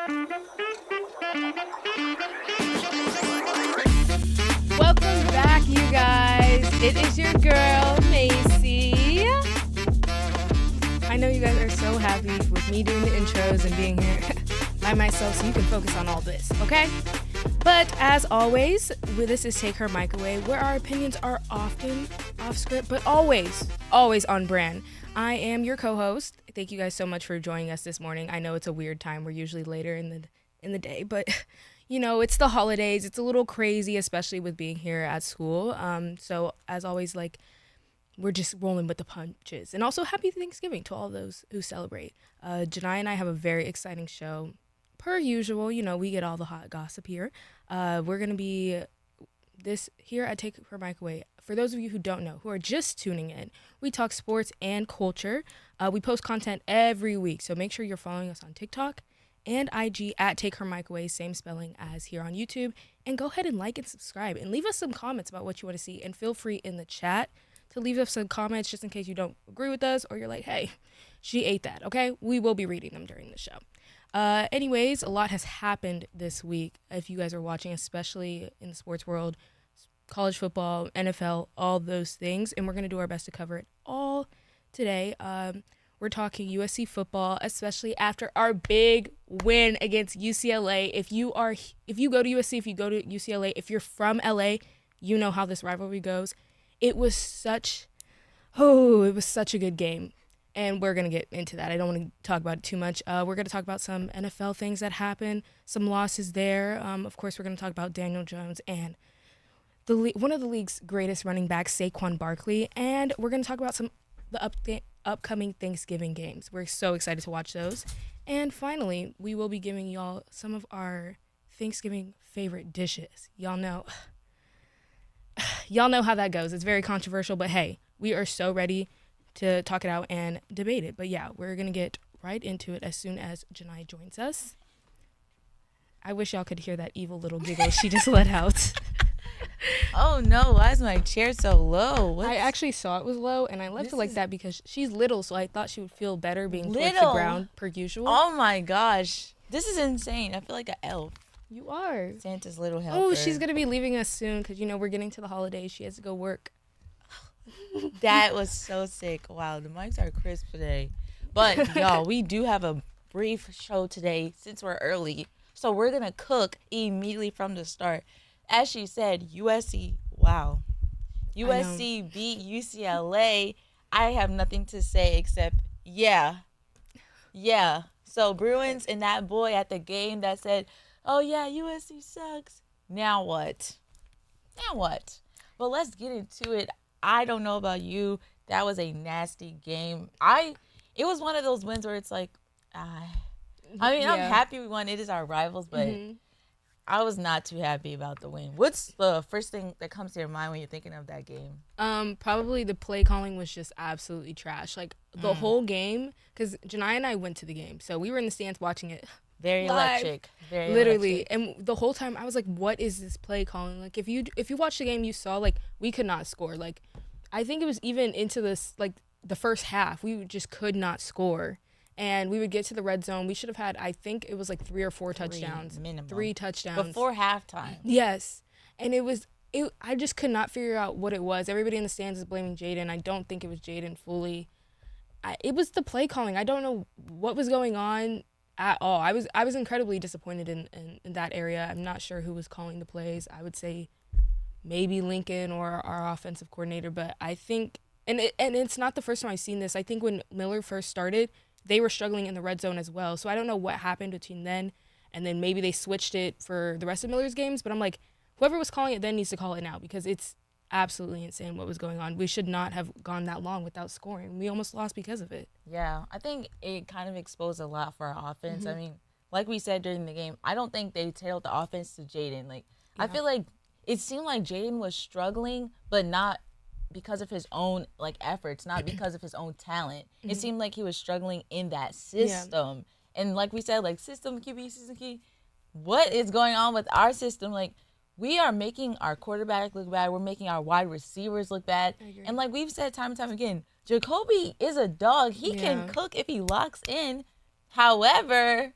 Welcome back, you guys. It is your girl, Macy. I know you guys are so happy with me doing the intros and being here by myself so you can focus on all this, okay? But as always, this is Take Her Microwave, where our opinions are often off script, but always on brand. I am your co-host. Thank you guys so much for joining us this morning. I know it's a weird time. We're usually later in the day, but you know, it's the holidays. It's a little crazy, especially with being here at school. So as always, like, we're just rolling with the punches. And also happy Thanksgiving to all those who celebrate. Janai and I have a very exciting show. Per usual, you know, we get all the hot gossip here. We're going to be this here at Take Her Microwave. For those of you who don't know, who are just tuning in, we talk sports and culture. We post content every week, so make sure you're following us on TikTok and IG at Take Her Microwave, same spelling as here on YouTube. And go ahead and like and subscribe and leave us some comments about what you want to see. And feel free in the chat to leave us some comments just in case you don't agree with us or you're like, hey, she ate that, okay? We will be reading them during the show. Anyways, a lot has happened this week. If you guys are watching, especially in the sports world, college football, NFL, all those things. And we're going to do our best to cover it all today. We're talking USC football, especially after our big win against UCLA. If you go to USC, if you go to UCLA, if you're from LA, you know how this rivalry goes. It was such a good game. And we're going to get into that. I don't want to talk about it too much. We're going to talk about some NFL things that happened, some losses there. Of course, we're going to talk about Daniel Jones and one of the league's greatest running backs, Saquon Barkley. And we're going to talk about the upcoming Thanksgiving games. We're so excited to watch those. And finally, we will be giving y'all some of our Thanksgiving favorite dishes. Y'all know how that goes. It's very controversial, but hey, we are so ready to talk it out and debate it. But yeah, we're going to get right into it as soon as Janai joins us. I wish y'all could hear that evil little giggle she just let out. Oh no, why is my chair so low? I actually saw it was low, and I left it like that because she's little, so I thought she would feel better being towards the ground per usual. Oh my gosh. This is insane. I feel like an elf. You are. Santa's little helper. Oh, she's going to be leaving us soon because, you know, we're getting to the holidays. She has to go work. That was so sick. Wow, the mics are crisp today. But, y'all, we do have a brief show today since we're early. So we're going to cook immediately from the start. As she said, USC, wow. USC beat UCLA. I have nothing to say except, yeah. So Bruins and that boy at the game that said, oh, yeah, USC sucks. Now what? But let's get into it. I don't know about you. That was a nasty game. It was one of those wins where it's like, I'm happy we won. It is our rivals, but I was not too happy about the win. What's the first thing that comes to your mind when you're thinking of that game? Probably the play calling was just absolutely trash. Like the whole game, because Janai and I went to the game, so we were in the stands watching it. Very live, electric. Very literally. electric. And the whole time I was like, what is this play calling? Like if you watched the game, you saw like we could not score. Like I think it was even into this like the first half, we just could not score. And we would get to the red zone. We should have had, I think it was like 3 or 4 touchdowns. Minimum. 3 touchdowns. Before halftime. Yes. And I just could not figure out what it was. Everybody in the stands is blaming Jaden. I don't think it was Jaden fully. It was the play calling. I don't know what was going on at all. I was incredibly disappointed in that area. I'm not sure who was calling the plays. I would say maybe Lincoln or our offensive coordinator, but I think and it's not the first time I've seen this. I think when Miller first started, they were struggling in the red zone as well. So I don't know what happened between then and then maybe they switched it for the rest of Miller's games, but I'm like, whoever was calling it then needs to call it now because it's absolutely insane what was going on. We should not have gone that long without scoring. We almost lost because of it. Yeah, I think it kind of exposed a lot for our offense. I mean, like we said during the game, I don't think they tailed the offense to Jaden. Like, I feel like it seemed like Jaden was struggling, but not because of his own like efforts, not because of his own talent. It seemed like he was struggling in that system. And like we said, like system key. What is going on with our system? Like, we are making our quarterback look bad. We're making our wide receivers look bad. And like we've said time and time again, Jacoby is a dog. He can cook if he locks in. However,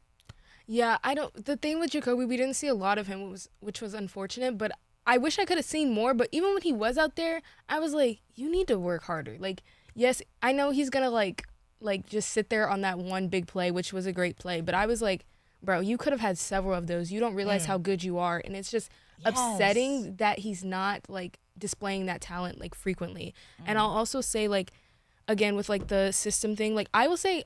Yeah, I don't. The thing with Jacoby, we didn't see a lot of him, which was unfortunate. But I wish I could have seen more. But even when he was out there, I was like, you need to work harder. Like, yes, I know he's gonna like just sit there on that one big play, which was a great play. But I was like, bro, you could have had several of those. You don't realize how good you are, and it's just upsetting that he's not like displaying that talent like frequently. And I'll also say like, again with like the system thing, like I will say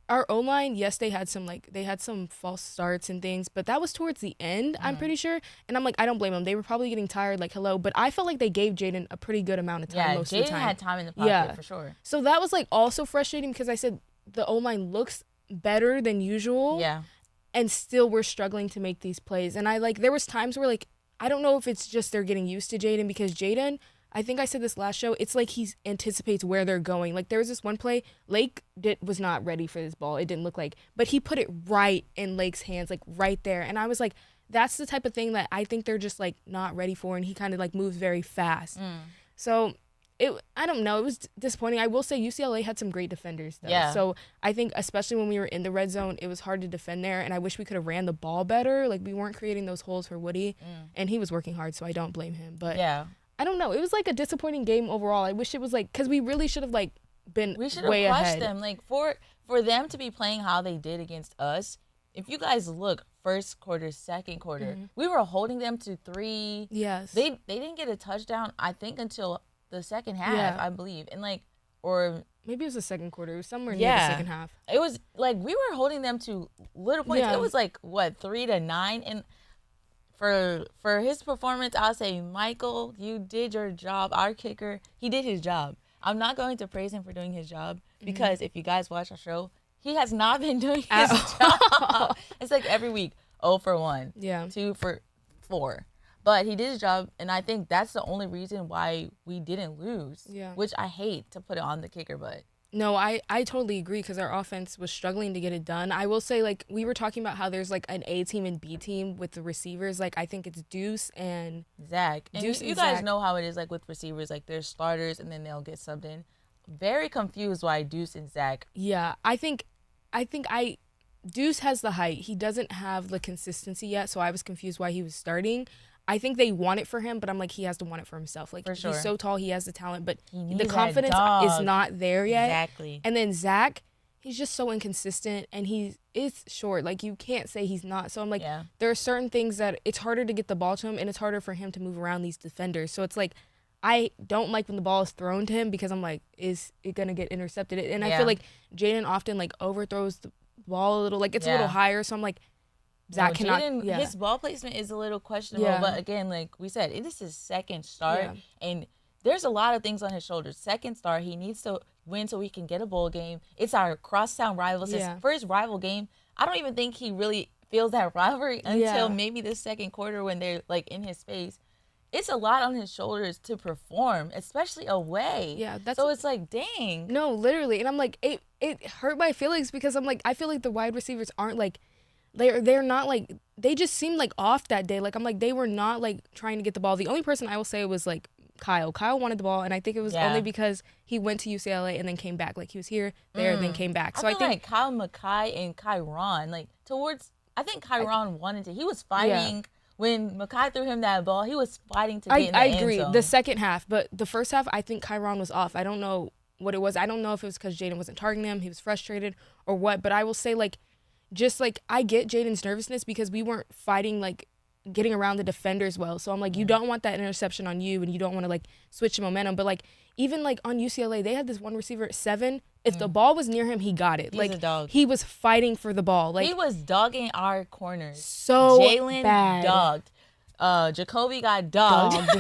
our O-line, yes, they had some false starts and things, but that was towards the end, I'm pretty sure. And I'm like, I don't blame them. They were probably getting tired, like, hello. But I felt like they gave Jaden a pretty good amount of time most of the time. Yeah, Jaden had time in the pocket for sure. So that was like also frustrating because I said the O-line looks better than usual. Yeah. And still we're struggling to make these plays. And there was times where like, I don't know if it's just they're getting used to Jaden because Jaden, I think I said this last show, it's like he anticipates where they're going. Like there was this one play, Lake was not ready for this ball. It didn't look like, but he put it right in Lake's hands, like right there. And I was like, that's the type of thing that I think they're just like not ready for. And he kind of like moves very fast. So I don't know. It was disappointing. I will say UCLA had some great defenders though. Yeah. So I think especially when we were in the red zone, it was hard to defend there. And I wish we could have ran the ball better. Like we weren't creating those holes for Woody. And he was working hard, so I don't blame him. But yeah. I don't know. It was like a disappointing game overall. I wish it was like, because we really should have like been way ahead. We should have crushed them. Like for them to be playing how they did against us, if you guys look, first quarter, second quarter, we were holding them to 3. Yes. They didn't get a touchdown, I think, until the second half, I believe. And like, or maybe it was the second quarter. It was somewhere near the second half. It was like we were holding them to little points. Yeah. It was like, what, 3-9? And for his performance, I'll say, Michael, you did your job. Our kicker, he did his job. I'm not going to praise him for doing his job because if you guys watch our show, he has not been doing his job. It's like every week, 0 for 1, 2 for 4. But he did his job, and I think that's the only reason why we didn't lose, which I hate to put it on the kicker, but. No, I totally agree because our offense was struggling to get it done. I will say, like, we were talking about how there's, like, an A team and B team with the receivers. Like, I think it's Deuce and Zach. And you guys know how it is, like, with receivers. Like, there's starters, and then they'll get subbed in. Very confused why Deuce and Zach. Yeah, I think Deuce has the height. He doesn't have the consistency yet, so I was confused why he was starting. I think they want it for him, but I'm like, he has to want it for himself. Like, he's so tall, he has the talent, but the confidence is not there yet. Exactly. And then Zach, he's just so inconsistent, and he is short. Like, you can't say he's not. So I'm like, there are certain things that it's harder to get the ball to him, and it's harder for him to move around these defenders. So it's like, I don't like when the ball is thrown to him because I'm like, is it going to get intercepted? And I feel like Jaden often, like, overthrows the ball a little. Like, it's a little higher, so I'm like, Zach cannot. Jaden, his ball placement is a little questionable, but again, like we said, it is his second start, and there's a lot of things on his shoulders. Second start, he needs to win so we can get a bowl game. It's our crosstown rivals. His first rival game. I don't even think he really feels that rivalry until maybe the second quarter when they're like in his space. It's a lot on his shoulders to perform, especially away. Yeah, so it's like, dang. No, literally, and I'm like, it hurt my feelings because I'm like, I feel like the wide receivers aren't like. They're not like, they just seemed like off that day. Like, I'm like, they were not like trying to get the ball. The only person I will say was like Kyle. Kyle wanted the ball, and I think it was only because he went to UCLA and then came back. Like, he was here, there, then came back. So I think like Kyle Mackay and Kyron, like I think Kyron wanted to. He was fighting when Mackay threw him that ball. He was fighting to get in the end agree. zone. The second half, but the first half, I think Kyron was off. I don't know what it was. I don't know if it was because Jaden wasn't targeting him, he was frustrated or what. But I will say, like, just like, I get Jaden's nervousness because we weren't fighting, like, getting around the defenders well. So I'm like, you don't want that interception on you, and you don't want to like switch the momentum. But like, even like on UCLA, they had this one receiver at 7. If the ball was near him, he got it. He's like, a dog. He was fighting for the ball. Like, he was dogging our corners. So Jalen bad. Dogged. Jacoby got dogged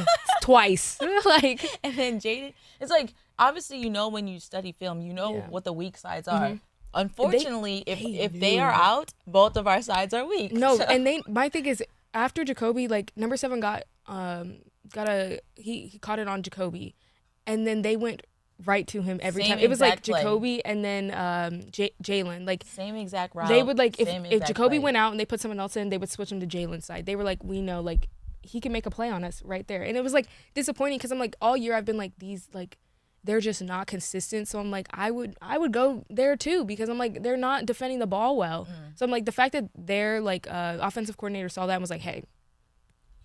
twice. Like, and then Jaden. It's like, obviously, you know, when you study film, you know what the weak sides are. Unfortunately, if they are out, both of our sides are weak. No, so. And my thing is, after Jacoby, like, number 7 he caught it on Jacoby, and then they went right to him every time. It was like Jacoby and then Jalen. Like, same exact route. They would like, if Jacoby went out and they put someone else in, they would switch him to Jalen's side. They were like, we know, like, he can make a play on us right there. And it was like disappointing because I'm like, all year I've been like, they're just not consistent. So I'm like, I would go there too, because I'm like, they're not defending the ball well. So I'm like, the fact that their like offensive coordinator saw that and was like, hey,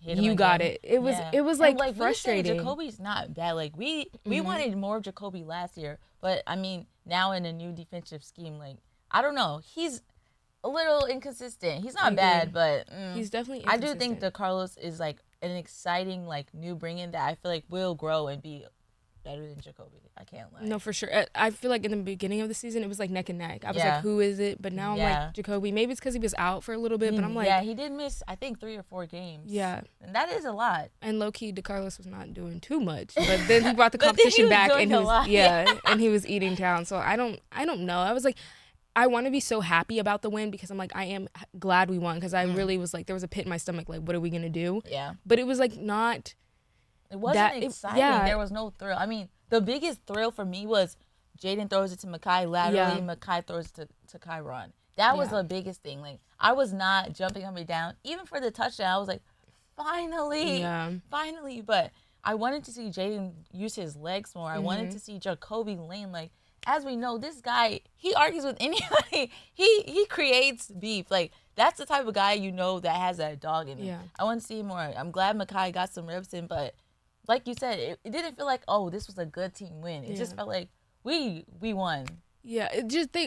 you got it. It was like frustrating. Jacoby's not bad. Like we wanted more of Jacoby last year, but I mean now in a new defensive scheme, like I don't know, he's a little inconsistent. He's not bad, but he's definitely I inconsistent. do think that Carlos is like an exciting like new bring-in that I feel like will grow and be better than Jacoby. I can't lie. No, for sure. I feel like in the beginning of the season, it was like neck and neck. I was like, who is it? But now I'm like, Jacoby. Maybe it's because he was out for a little bit, but I'm like... Yeah, he did miss, I think, 3 or 4 games. Yeah. And that is a lot. And low-key, DeCarlos was not doing too much. But then he brought the competition back, and he was... and he was eating town. So I don't know. I was like, I want to be so happy about the win because I'm like, I am glad we won, because I really was like, there was a pit in my stomach, like, what are we going to do? Yeah. But it was like not... It wasn't exciting. There was no thrill. I mean, the biggest thrill for me was Jaden throws it to Mekhi laterally, Mekhi throws it to Kyron. That was the biggest thing. Like, I was not jumping up and down. Even for the touchdown, I was like, finally. But I wanted to see Jaden use his legs more. I wanted to see Jacoby Lane. Like, as we know, this guy, he argues with anybody. He creates beef. Like, that's the type of guy you know that has that dog in him. Yeah. I want to see more. I'm glad Mekhi got some reps in, but like you said, it didn't feel like, oh, this was a good team win. It just felt like we won. Yeah,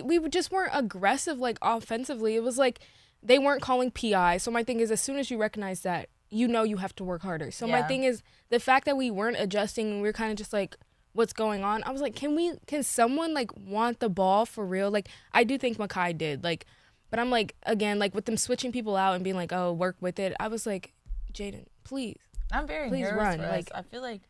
we just weren't aggressive, like, offensively. It was like they weren't calling PI. So my thing is, as soon as you recognize that, you know you have to work harder. So my thing is, the fact that we weren't adjusting and we were kind of just like, what's going on? I was like, can someone, like, want the ball for real? Like, I do think Mekhi did. Like, but I'm like, again, like, with them switching people out and being like, oh, work with it. I was like, Jaden, please. I'm very nervous for us. I feel like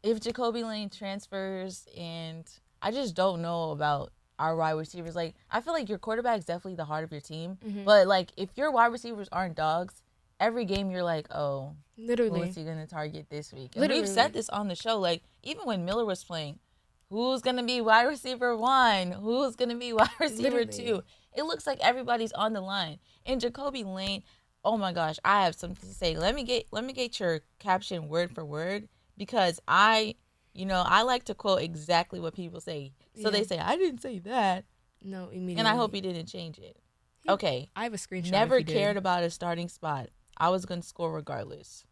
if Jacoby Lane transfers, and I just don't know about our wide receivers. Like, I feel like your quarterback is definitely the heart of your team. But, like, if your wide receivers aren't dogs, every game you're like, oh, literally, who is he going to target this week? And we've said this on the show. Like, even when Miller was playing, who's going to be wide receiver 1? Who's going to be wide receiver 2? It looks like everybody's on the line. And Jacoby Lane... Oh my gosh, I have something to say. Let me get your caption word for word, because I like to quote exactly what people say. So they say, I didn't say that. No, immediately. And I hope he didn't change it. Okay. I have a screenshot. Never cared about a starting spot. I was going to score regardless.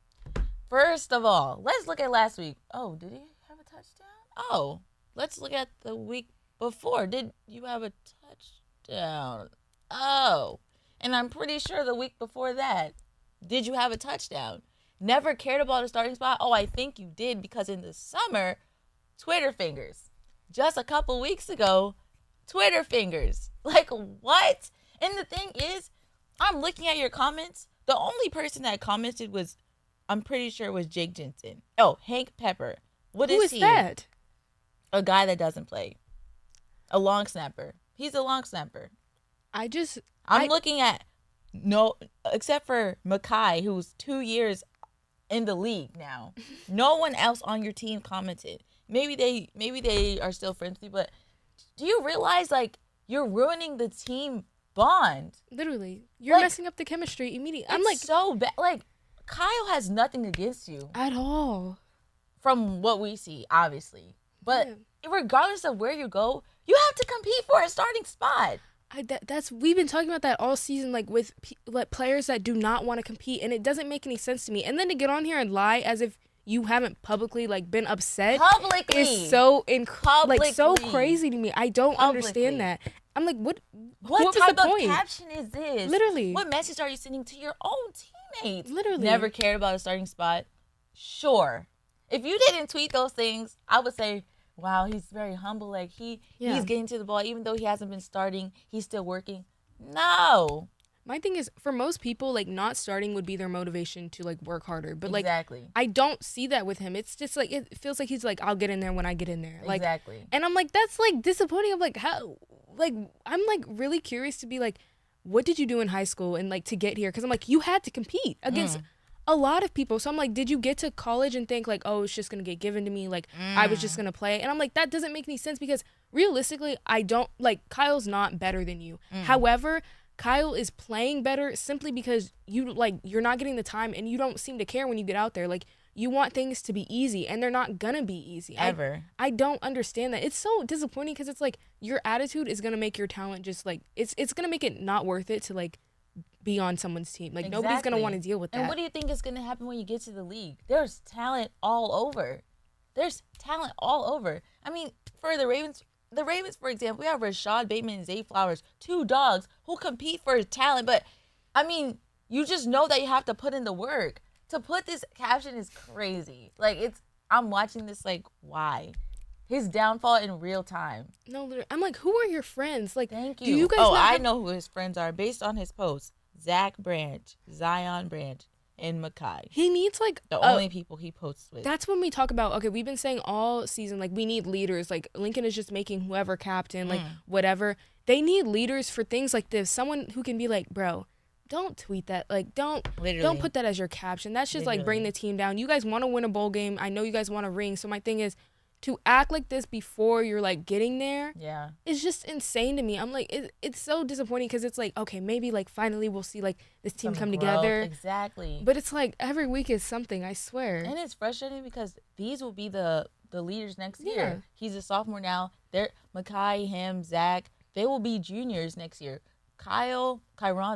First of all, let's look at last week. Oh, did he have a touchdown? Oh, let's look at the week before. Did you have a touchdown? Oh. And I'm pretty sure the week before that, did you have a touchdown? Never cared about a starting spot? Oh, I think you did, because in the summer, Twitter fingers. Just a couple weeks ago, Twitter fingers. Like, what? And the thing is, I'm looking at your comments. The only person that commented was, I'm pretty sure it was Jake Jensen. Oh, Hank Pepper. Who is that? A guy that doesn't play. A long snapper. He's a long snapper. I'm looking at, no, except for Mekhi, who's 2 years in the league now. No one else on your team commented. Maybe they are still friends with you, but do you realize, like, you're ruining the team bond? Literally. You're messing up the chemistry immediately. I'm like, so bad. Like, Kyle has nothing against you. At all. From what we see, obviously. But regardless of where you go, you have to compete for a starting spot. We've been talking about that all season, like, with players that do not want to compete, and it doesn't make any sense to me. And then to get on here and lie as if you haven't publicly, like, been upset is so so crazy to me. I don't understand that. I'm like, what type of caption is this? Literally. What message are you sending to your own teammates? Literally. Never cared about a starting spot? Sure. If you didn't tweet those things, I would say, wow, he's very humble. Like, he's getting to the ball. Even though he hasn't been starting, he's still working. No. My thing is, for most people, like, not starting would be their motivation to, like, work harder. But, like, exactly. I don't see that with him. It's just, like, it feels like he's like, I'll get in there when I get in there. Like, exactly. And I'm like, that's, like, disappointing. I'm like, how? Like, I'm, like, really curious to be, like, what did you do in high school and, like, to get here? Because I'm like, you had to compete against a lot of people. So I'm like, did you get to college and think, like, oh, it's just going to get given to me? Like, I was just going to play. And I'm like, that doesn't make any sense, because realistically, I don't, like, Kyle's not better than you. However, Kyle is playing better simply because you're not getting the time, and you don't seem to care when you get out there. Like, you want things to be easy, and they're not gonna be easy. Ever. I don't understand that. It's so disappointing because it's like your attitude is gonna make your talent just like it's gonna make it not worth it to like be on someone's team. Like nobody's gonna want to deal with that. And what do you think is gonna happen when you get to the league? There's talent all over. There's talent all over. I mean, for the Ravens, for example, we have Rashad Bateman and Zay Flowers, 2 dogs who compete for talent. But I mean, you just know that you have to put in the work. To put this caption is crazy. Like I'm watching this like, why? His downfall in real time. No, literally, I'm like, who are your friends? Like, thank you. Do you guys I know who his friends are based on his posts. Zach Branch, Zion Branch, and Makai. He needs like the only people he posts with. That's when we talk about, okay, we've been saying all season, like, we need leaders. Like, Lincoln is just making whoever captain, like, whatever. They need leaders for things like this. Someone who can be like, bro, don't tweet that. Like, don't put that as your caption. That's just like bring the team down. You guys want to win a bowl game. I know you guys want a ring. So my thing is, to act like this before you're like getting there, it's just insane to me. I'm like, it's so disappointing because it's like, okay, maybe like finally we'll see like this team come together. Exactly. But it's like every week is something, I swear. And it's frustrating because these will be the leaders next year. He's a sophomore now. They're Makai, him, Zach. They will be juniors next year. Kyron,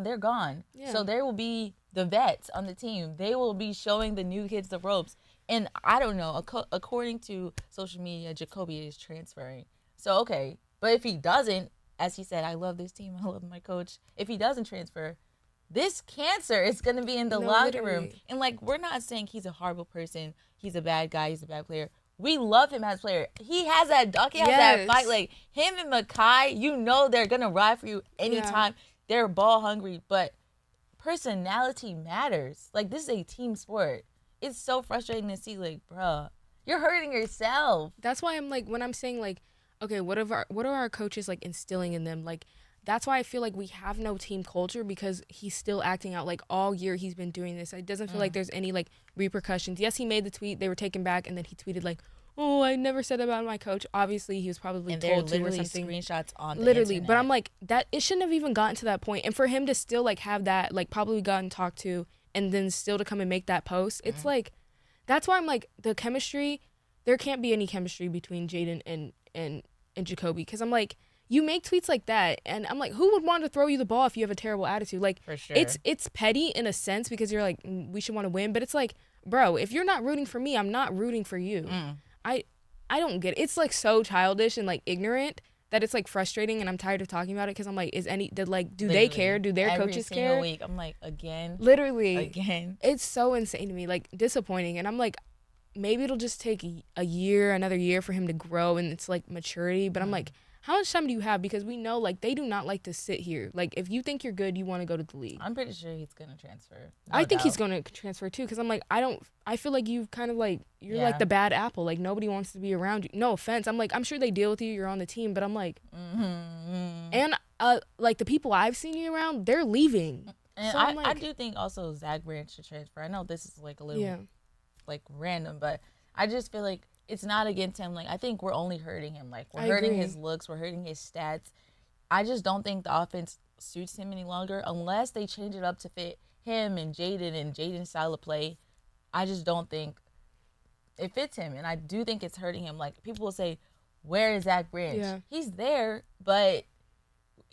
they're gone. So there will be the vets on the team. They will be showing the new kids the ropes. And I don't know, according to social media, Jacoby is transferring. So, okay. But if he doesn't, as he said, I love this team, I love my coach. If he doesn't transfer, this cancer is going to be in the locker room. And, like, we're not saying he's a horrible person. He's a bad guy. He's a bad player. We love him as a player. He has that dog. He has that fight. Like, him and Makai, you know they're going to ride for you anytime. They're ball hungry. But personality matters. Like, this is a team sport. It's so frustrating to see, like, bruh, you're hurting yourself. That's why I'm like, when I'm saying like, okay, what are our coaches like instilling in them? Like, that's why I feel like we have no team culture because he's still acting out like all year he's been doing this. It doesn't feel like there's any like repercussions. Yes, he made the tweet, they were taken back, and then he tweeted like, oh, I never said that about my coach. Obviously, he was probably told to or something. Screenshots on the internet. But I'm like, that it shouldn't have even gotten to that point. And for him to still like have that, like probably gotten talked to, and then still to come and make that post, it's like, that's why I'm like, the chemistry, there can't be any chemistry between Jaden and Jacoby, because I'm like, you make tweets like that, and I'm like, who would want to throw you the ball if you have a terrible attitude? Like, for sure. It's petty in a sense because you're like, we should want to win, but it's like, bro, if you're not rooting for me, I'm not rooting for you. I don't get it. It's like so childish and like ignorant that it's like frustrating, and I'm tired of talking about it because I'm like, do they care? Do their coaches care? Every single week, I'm like, again. It's so insane to me, like disappointing, and I'm like, maybe it'll just take another year for him to grow, and it's like maturity. But I'm like, how much time do you have? Because we know like they do not like to sit here. Like if you think you're good, you want to go to the league. I'm pretty sure he's gonna transfer. I think he's gonna transfer too, because I'm like, I feel like you've kind of like, you're like the bad apple. Like nobody wants to be around you. No offense. I'm like, I'm sure they deal with you. You're on the team, but I'm like, and like the people I've seen you around, they're leaving. And so I do think also Zach Branch should transfer. I know this is like a little like random, but I just feel like it's not against him. Like, I think we're only hurting him. Like, we're hurting his looks. We're hurting his stats. I just don't think the offense suits him any longer unless they change it up to fit him and Jaden's style of play. I just don't think it fits him. And I do think it's hurting him. Like, people will say, where is Zach Branch? Yeah. He's there, but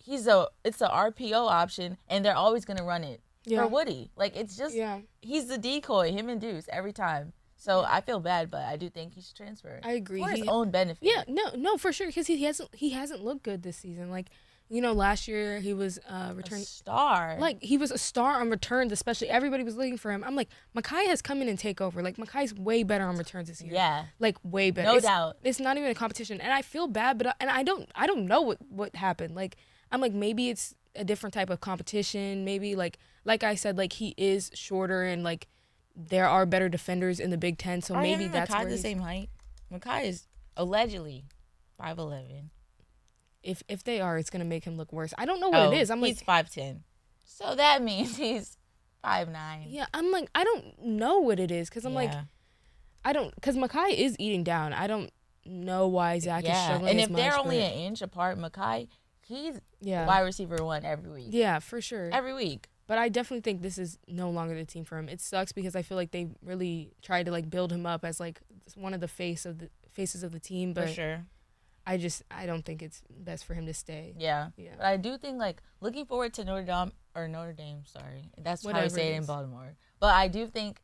it's a RPO option, and they're always going to run it for Woody. Like, it's just, he's the decoy, him and Deuce, every time. So I feel bad, but I do think he should transfer. I agree. For his own benefit. Yeah, no, for sure, because he hasn't looked good this season. Like, you know, last year he was return star. Like, he was a star on returns, especially. Everybody was looking for him. I'm like, Makai has come in and take over. Like, Makai's way better on returns this year. Yeah. Like, way better. No doubt. It's not even a competition, and I feel bad, but I don't know what happened. Like, I'm like, maybe it's a different type of competition. Maybe like I said, like he is shorter and like there are better defenders in the Big Ten, so maybe that's where the same height. Makai is allegedly 5'11". If they are, it's gonna make him look worse. I don't know what it is. He's 5'10", so that means he's 5'9". Yeah, I'm like, I don't know what it is, because I'm like, because Makai is eating down. I don't know why Zach is struggling. And as if much, they're only an inch apart, Makai, he's wide receiver 1 every week. Yeah, for sure. Every week. But I definitely think this is no longer the team for him. It sucks because I feel like they really tried to like build him up as like one of the faces of the team. But For sure. I don't think it's best for him to stay. Yeah. Yeah. But I do think, like, looking forward to Notre Dame, sorry. That's how I Whatever say it it in is. Baltimore. But I do think,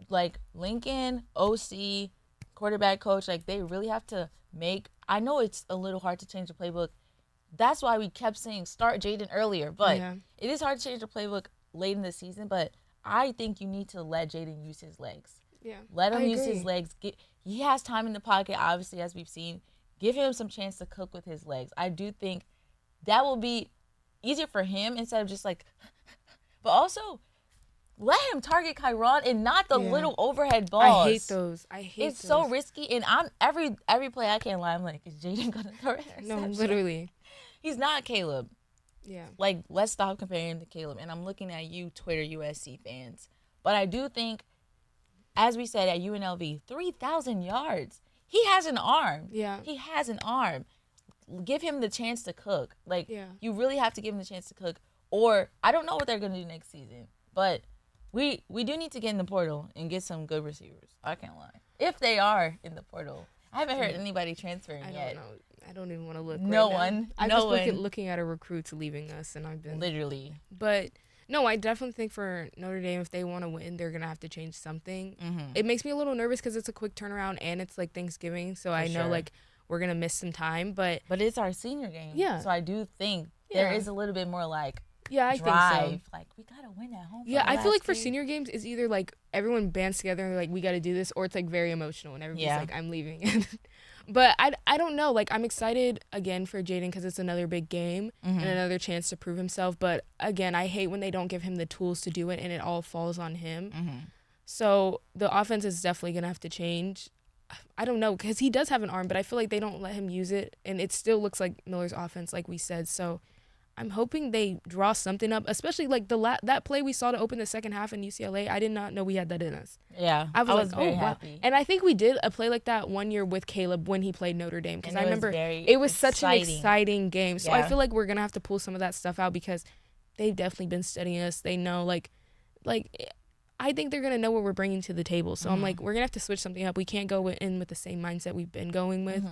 like, Lincoln, OC, quarterback coach, like, they really have to make, I know it's a little hard to change the playbook. That's why we kept saying start Jaden earlier. But Yeah. it is hard to change the playbook late in the season. But I think you need to let Jaden use his legs. Yeah. Let him I use agree. his legs. He has time in the pocket, obviously, as we've seen. Give him some chance to cook with his legs. I do think that will be easier for him instead of just like, but also let him target Kyron and not the Yeah. little overhead balls. I hate those. It's so risky, and I'm every play I can't lie. I'm like, is Jaden gonna throw an No, interception? literally. He's not Caleb. Yeah. Like, let's stop comparing him to Caleb. And I'm looking at you, Twitter USC fans. But I do think, as we said at UNLV, 3,000 yards. He has an arm. Yeah. He has an arm. Give him the chance to cook. Like, Yeah. you really have to give him the chance to cook. Or, I don't know what they're going to do next season. But we do need to get in the portal and get some good receivers. I can't lie. If they are in the portal. I haven't heard anybody transferring I yet. don't know. I don't even want to look. No right now. one. I'm No just one. looking at a recruits leaving us, and I've been. Literally. But no, I definitely think for Notre Dame, if they want to win, they're gonna have to change something. Mm-hmm. It makes me a little nervous because it's a quick turnaround and it's like Thanksgiving, so I know sure. like we're gonna miss some time. But But it's our senior game. Yeah. So I do think there Yeah. is a little bit more like yeah, I drive. think so. Like, we got to win at home. Yeah, the I feel last like for game. senior games, it's either like everyone bands together and they're like, we got to do this, or it's like very emotional and everybody's Yeah. like, I'm leaving. But I don't know. Like, I'm excited again for Jaden because it's another big game Mm-hmm. and another chance to prove himself. But again, I hate when they don't give him the tools to do it and it all falls on him. Mm-hmm. So the offense is definitely going to have to change. I don't know because he does have an arm, but I feel like they don't let him use it. And it still looks like Miller's offense, like we said. So I'm hoping they draw something up, especially like that play we saw to open the second half in UCLA. I did not know we had that in us. Yeah. I was like, very oh, wow. happy. And I think we did a play like that one year with Caleb when he played Notre Dame. Because And I it was remember very it was such an exciting. exciting game. So I Yeah. feel like we're going to have to pull some of that stuff out because they've definitely been studying us. They know, like I think they're going to know what we're bringing to the table. So I'm like, we're going to have to switch something up. We can't go in with the same mindset we've been going with.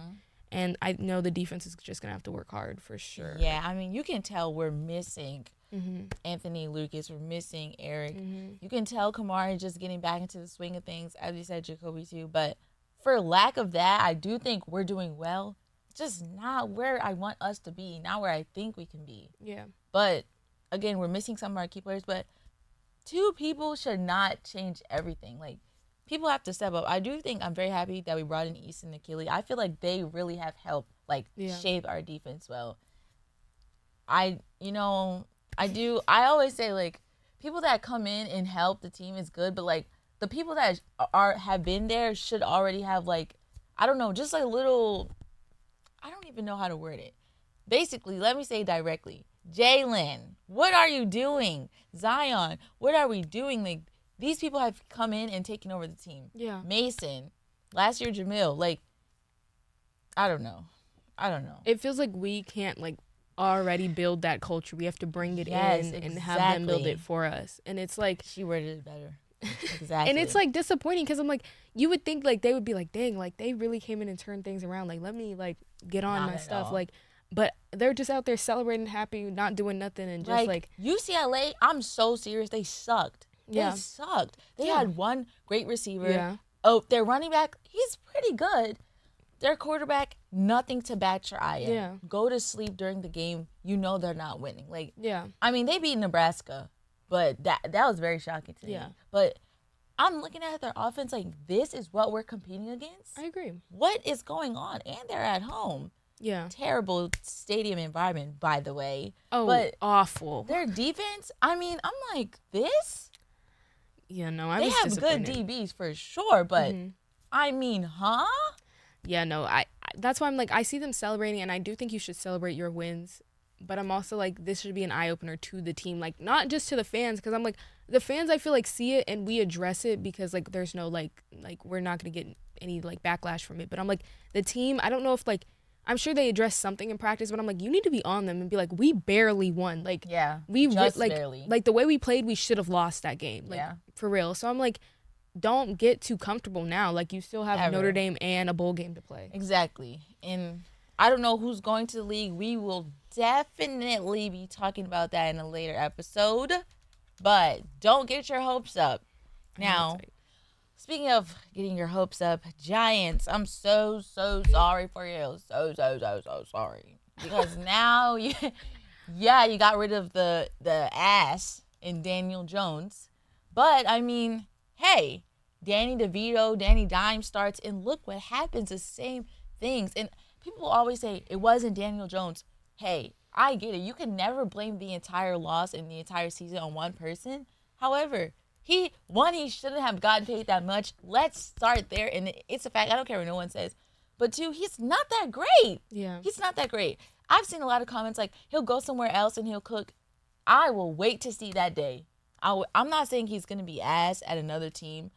And I know the defense is just going to have to work hard for sure. Yeah. I mean, you can tell we're missing Mm-hmm. Anthony Lucas. We're missing Eric. You can tell Kamara is just getting back into the swing of things. As you said, Jacoby too. But for lack of that, I do think we're doing well. Just not where I want us to be. Not where I think we can be. Yeah. But again, we're missing some of our key players. But two people should not change everything. Like, people have to step up. I do think I'm very happy that we brought in Easton and Achille. I feel like they really have helped Yeah. shape our defense well. I always say, like, people that come in and help the team is good, but like the people that have been there should already have, like, I don't know, just like little, I don't even know how to word it. Basically, let me say directly, Jalen, what are you doing? Zion, what are we doing? Like, these people have come in and taken over the team. Yeah. Mason, last year Jamil, like, I don't know. It feels like we can't like already build that culture. We have to bring it Yes, in and have them build exactly. it for us. And it's like, She worded it better. Exactly. and it's like disappointing because I'm like, you would think like they would be like, dang, like they really came in and turned things around. Like, let me like get on Not my at stuff. all. Like, but they're just out there celebrating, happy, not doing nothing, and just like UCLA, I'm so serious. They sucked. Yeah. They sucked. They Yeah. had one great receiver. Yeah. Oh, their running back, he's pretty good. Their quarterback, nothing to bat your eye at. Yeah. Go to sleep during the game. You know they're not winning. Like, yeah, I mean, they beat Nebraska, but that was very shocking to me. Yeah. But I'm looking at their offense like, this is what we're competing against? I agree. What is going on? And they're at home. Yeah. Terrible stadium environment, by the way. Oh, But awful. their defense, I mean, I'm like, this? Yeah, no, I They was have good disappointed. DBs for sure, but Mhm. I mean, huh? Yeah, no, I that's why I'm like, I see them celebrating, and I do think you should celebrate your wins. But I'm also like, this should be an eye opener to the team, like not just to the fans, because I'm like, the fans I feel like see it and we address it because like there's no like we're not gonna get any like backlash from it. But I'm like, the team, I don't know if like I'm sure they addressed something in practice, but I'm like, you need to be on them and be like, we barely won. Like, we just like barely. Like the way we played, we should have lost that game. Like, for real. So I'm like, don't get too comfortable now. Like, you still have Notre Dame and a bowl game to play. Exactly. And I don't know who's going to the league. We will definitely be talking about that in a later episode. But don't get your hopes up. Now, speaking of getting your hopes up, Giants, I'm so sorry for you. So sorry. Because now, you got rid of the ass in Daniel Jones. But, I mean, hey, Danny DeVito, Danny Dimes starts, and look what happens, the same things. And people always say, it wasn't Daniel Jones. Hey, I get it. You can never blame the entire loss and the entire season on one person. However, he shouldn't have gotten paid that much. Let's start there. And it's a fact. I don't care what no one says. But two, he's not that great. Yeah. He's not that great. I've seen a lot of comments like, he'll go somewhere else and he'll cook. I will wait to see that day. I'm not saying he's going to be ass at another team,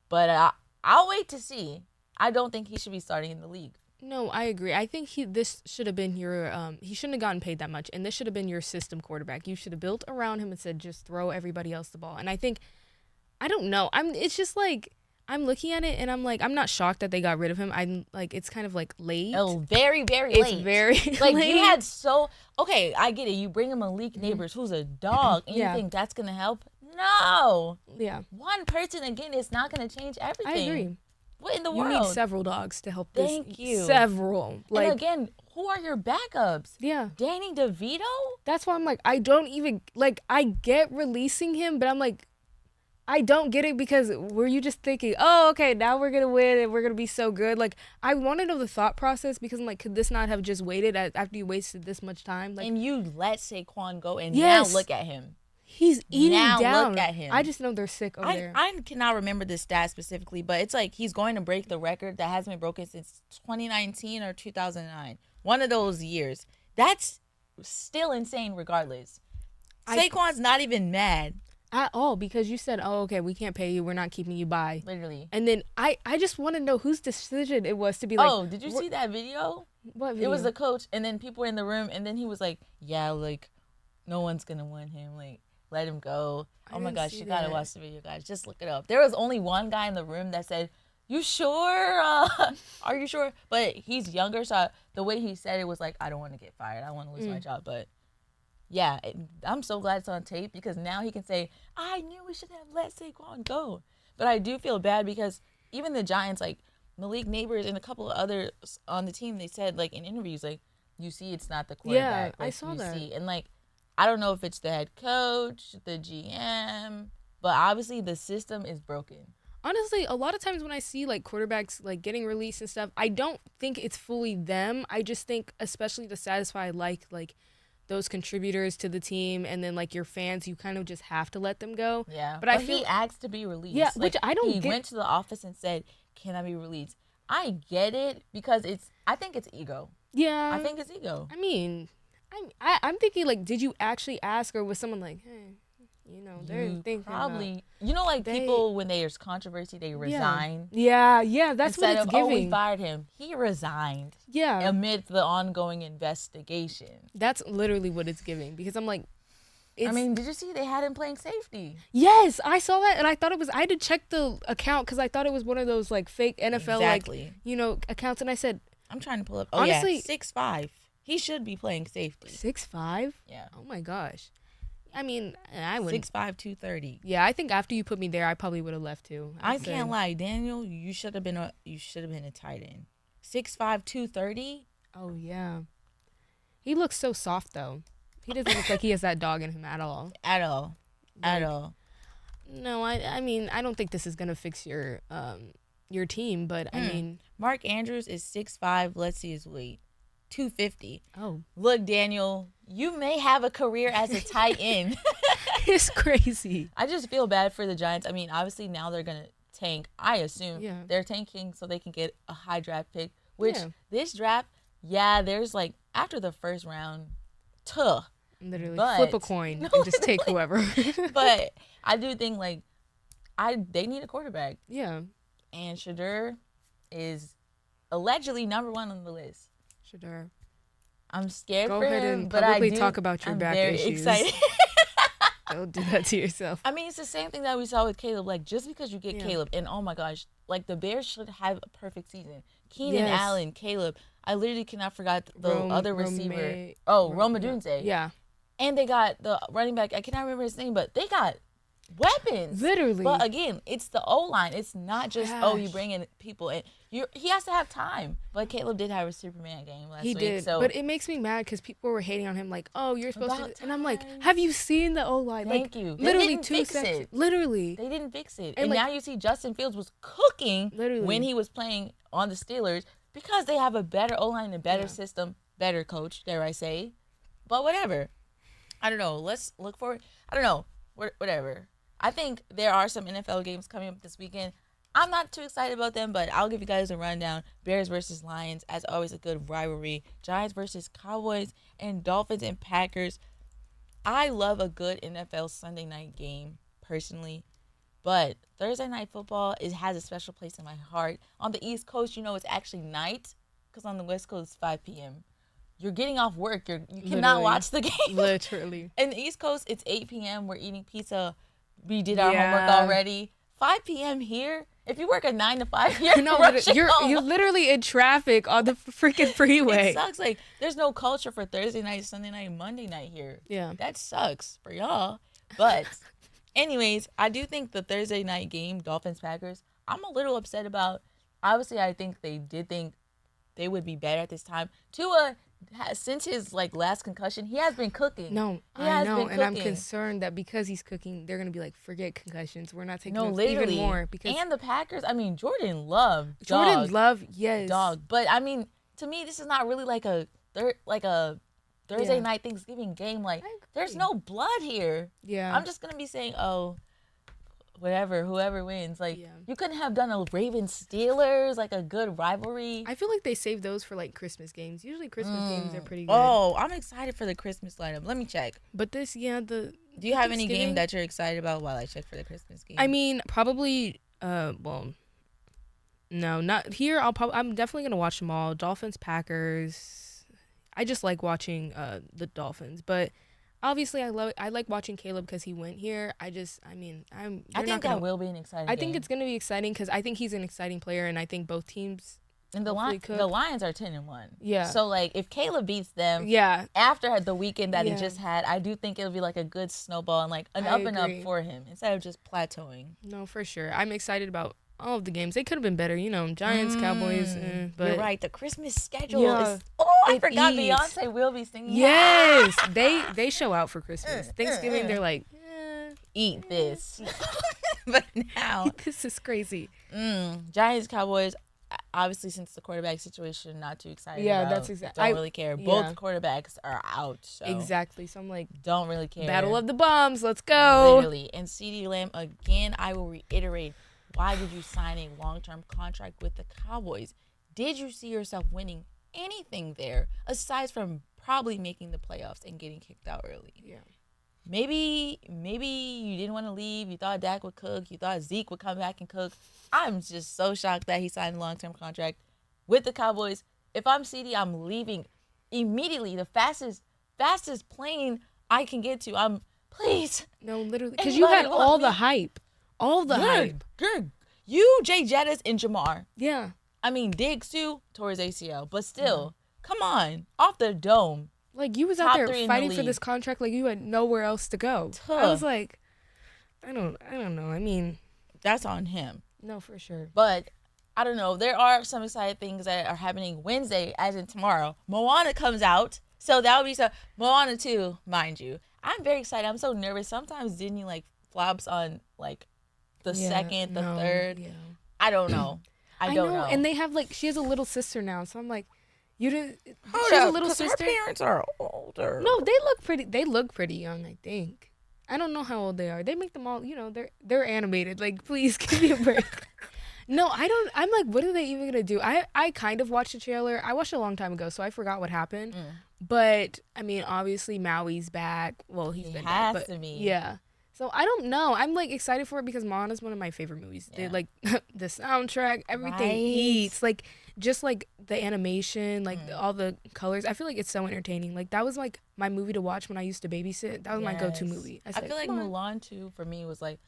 but I'll wait to see. I don't think he should be starting in the league. No, I agree. I think this should have been your he shouldn't have gotten paid that much, and this should have been your system quarterback. You should have built around him and said just throw everybody else the ball. And I think, I don't know. It's just like, I'm looking at it and I'm like, I'm not shocked that they got rid of him. I'm like, it's kind of like late. Oh, very, very late. It's very like late. You had okay, I get it. You bring him Malik Neighbors, who's a dog, and you think that's gonna help? No. Yeah. One person again is not gonna change everything. I agree. What in the you world? You need several dogs to help this. Thank you. Several. Like, and again, who are your backups? Yeah. Danny DeVito? That's why I'm like, I don't even, like, I get releasing him, but I'm like, I don't get it, because were you just thinking, oh, okay, now we're going to win and we're going to be so good? Like, I want to know the thought process, because I'm like, could this not have just waited after you wasted this much time? Like, and you let Saquon go, and now look at him. He's eating now down. Look at him. I just know they're sick over there. I cannot remember the stat specifically, but it's like he's going to break the record that hasn't been broken since 2019 or 2009. One of those years. That's still insane regardless. Saquon's not even mad. At all, because you said, oh, okay, we can't pay you. We're not keeping you by. Literally. And then I just want to know whose decision it was to be like. Oh, did you see that video? What video? It was the coach, and then people were in the room, and then he was like, yeah, like, no one's going to want him. Like, let him go. Oh my gosh, you gotta watch the video, guys. Just look it up. There was only one guy in the room that said, you sure? Are you sure? But he's younger, so the way he said it was like, I don't want to get fired. I want to lose my job. But yeah, I'm so glad it's on tape, because now he can say, I knew we should have let Saquon go. But I do feel bad, because even the Giants, like Malik Neighbors and a couple of others on the team, they said, like, in interviews, like, you see it's not the quarterback. Yeah, like, I saw that. And like, I don't know if it's the head coach, the GM, but obviously the system is broken. Honestly, a lot of times when I see like quarterbacks like getting released and stuff, I don't think it's fully them. I just think, especially to satisfy like those contributors to the team, and then like your fans, you kind of just have to let them go. Yeah, but I feel he asked to be released. Yeah, like, which I don't. He went to the office and said, "Can I be released?" I get it, because I think it's ego. Yeah, I think it's ego. I mean, I'm thinking, like, did you actually ask, or was someone like, hey, you know, they're thinking probably, like people, when there's controversy, they resign. Yeah, that's Instead what it's of, giving. Oh, we fired him. He resigned. Yeah. Amid the ongoing investigation. That's literally what it's giving, because I'm like, I mean, did you see they had him playing safety? Yes, I saw that, and I thought it was, I had to check the account, because I thought it was one of those, like, fake NFL, like, you know, accounts, and I said, I'm trying to pull up. Oh, honestly, yeah, 6'5". He should be playing safety. 6'5"? Yeah. Oh my gosh. I mean, I would 6'5", 230. Yeah, I think after you put me there, I probably would have left too. I can't lie, Daniel. You should have been a tight end. 6'5", 230. Oh yeah. He looks so soft though. He doesn't look like he has that dog in him at all. At all. At all. No, I mean, I don't think this is gonna fix your team, but I mean, Mark Andrews is 6'5". Let's see his weight. 250. Oh. Look, Daniel, you may have a career as a tight end. It's crazy. I just feel bad for the Giants. I mean, obviously now they're going to tank. I assume they're tanking so they can get a high draft pick, which this draft, there's like after the first round, literally flip a coin and just take whoever. But I do think like they need a quarterback. Yeah. And Shadur is allegedly number 1 on the list. Shadar. I'm scared Go for ahead him, and but I publicly do, talk about your I'm back very issues. excited. Don't do that to yourself. I mean, it's the same thing that we saw with Caleb. Like, just because you get Yeah. Caleb, and oh my gosh, like the Bears should have a perfect season. Keenan Yes. Allen, Caleb. I literally cannot forget the other receiver. Rome Dunze. Yeah. And they got the running back. I cannot remember his name, but they got weapons. Literally. But again, it's the O-line. It's not just, you Gosh. bring in people. And he has to have time. But Caleb did have a Superman game last week. He did. So But it makes me mad because people were hating on him like, oh, you're supposed About to. And I'm like, time. have you seen the O-line? Thank like, you. They Literally didn't 2 fix seconds. it. Literally. They didn't fix it. And And like- now you see Justin Fields was cooking Literally. when he was playing on the Steelers because they have a better O-line, a better Yeah. system, better coach, dare I say. But whatever. I don't know. Let's look forward. I don't know. Whatever. I think there are some NFL games coming up this weekend. I'm not too excited about them, but I'll give you guys a rundown. Bears versus Lions, as always, a good rivalry. Giants versus Cowboys, and Dolphins and Packers. I love a good NFL Sunday night game, personally. But Thursday night football has a special place in my heart. On the East Coast, it's actually night, because on the West Coast, it's 5 p.m. You're getting off work. You cannot Literally. watch the game. Literally. In the East Coast, it's 8 p.m. We're eating pizza. We did our Yeah. homework already. 5 p.m. here. If you work a 9 to 5, you're No, rushing you're home. literally in traffic on the freaking freeway. It sucks. Like, there's no culture for Thursday night, Sunday night, Monday night here. Yeah. That sucks for y'all. But anyways, I do think the Thursday night game, Dolphins-Packers, I'm a little upset about. Obviously, I think they did think they would be better at this time. Tua, since his last concussion, he has been cooking. No, He I has know, been and I'm cooking. concerned that because he's cooking, they're gonna be like, forget concussions. We're not taking No, those literally. even more because And the Packers, I mean, Jordan Love. Jordan dog, Love, yes, dog. But I mean, to me, this is not really like a Thursday Yeah. night Thanksgiving game. Like, I there's agree. no blood here. Yeah, I'm just gonna be saying, whoever wins. Like, Yeah. you couldn't have done a Ravens Steelers, like a good rivalry. I feel like they save those for like Christmas games. Usually Christmas games are pretty good. Oh, I'm excited for the Christmas lineup. Let me check. But this, the Do you have any Thanksgiving? game that you're excited about while I check for the Christmas game? I mean, probably. Well, no, not here. I'm definitely gonna watch them all. Dolphins, Packers. I just like watching the Dolphins, but obviously I like watching Caleb because he went here. I think that will be an exciting I think game. it's gonna be exciting because I think he's an exciting player, and I think both teams. And the hopefully cook. Lions are 10-1. Yeah. So like if Caleb beats them Yeah, after the weekend that he Yeah. just had, I do think it'll be like a good snowball and like an I up and up agree. for him instead of just plateauing. no, for sure. I'm excited about all of the games. They could have been better, Giants, Cowboys. But You're right. The Christmas schedule Yeah. is. Oh, I It forgot eats. Beyonce will be singing. Yes, they show out for Christmas. Thanksgiving, they're like, Eat this. But now, this is crazy. Giants, Cowboys. Obviously, since the quarterback situation, not too excited. Yeah, about. that's exact- Don't I- really care. yeah. Both quarterbacks are out. So Exactly. So I'm like, don't really care. Battle of the Bums. Let's go. Literally. And CeeDee Lamb, again, I will reiterate, why did you sign a long-term contract with the Cowboys? Did you see yourself winning anything there, aside from probably making the playoffs and getting kicked out early? Yeah. Maybe you didn't want to leave. You thought Dak would cook. You thought Zeke would come back and cook. I'm just so shocked that he signed a long-term contract with the Cowboys. If I'm CeeDee, I'm leaving immediately. The fastest plane I can get to. Please. No, literally, because you had Anybody want all me? the hype, all the hype. You, Jay Jettis, and Jamar. Yeah. I mean, Diggs too, tore his ACL. But still, come on. Off the dome. Like you was out Top there 3 in the fighting for league. this contract like you had nowhere else to go. I Tuh. was like, I don't know. I mean, That's on him. no, for sure. But I don't know. There are some exciting things that are happening Wednesday, as in tomorrow. Moana comes out. So that would be Moana 2, mind you. I'm very excited. I'm so nervous. Sometimes Disney flops on the second, the third. Yeah. I don't know. I don't know. And they have she has a little sister now, so I'm like, you didn't. Hold she has up, a little 'cause sister. Her parents are older. No, they look pretty. They look pretty young, I think. I don't know how old they are. They make them all, they're animated. Like, please give me a break. No, I don't. I'm like, what are they even gonna do? I kind of watched the trailer. I watched it a long time ago, so I forgot what happened. But I mean, obviously Maui's back. Well, he's been back, has but to be. yeah. So I don't know. I'm like excited for it because Moana's one of my favorite movies. Yeah. They like the soundtrack, everything Right. eats, like just like the animation, like all the colors. I feel like it's so entertaining. Like that was like my movie to watch when I used to babysit. That was my go-to Yes. movie. I said, feel like "Come on." Mulan too for me was like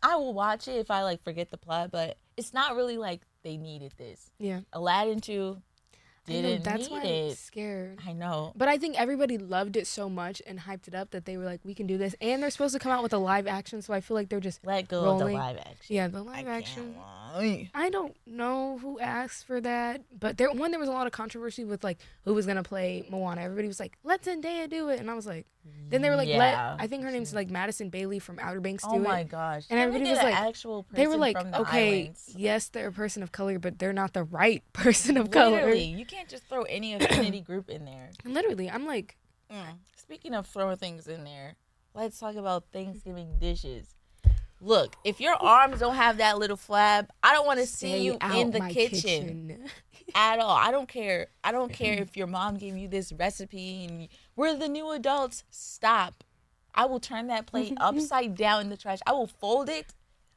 I will watch it if I like forget the plot, but it's not really like they needed this. Yeah. Aladdin 2 I know, didn't that's need why I'm it. scared. I know. But I think everybody loved it so much and hyped it up that they were like, we can do this. And they're supposed to come out with a live action, so I feel like they're just Let go rolling. of the live action. Yeah, the live action. Can't. I don't know who asked for that, but there was a lot of controversy with like who was gonna play Moana. Everybody was like, "Let Zendaya do it," and I was like, then they were like, Yeah. I think her name's like Madison Bailey from Outer Banks do Oh it. my gosh. And everybody was like, actual person They were like, from the okay, islands. yes, they're a person of color, but they're not the right person of color. Literally, you can't just throw any affinity group in there. Literally, I'm like, Speaking of throwing things in there, let's talk about Thanksgiving dishes. Look, if your arms don't have that little flab, I don't want to see stay you out in the my kitchen at all. I don't care. I don't care if your mom gave you this recipe and we're the new adults. Stop. I will turn that plate upside down in the trash. I will fold it,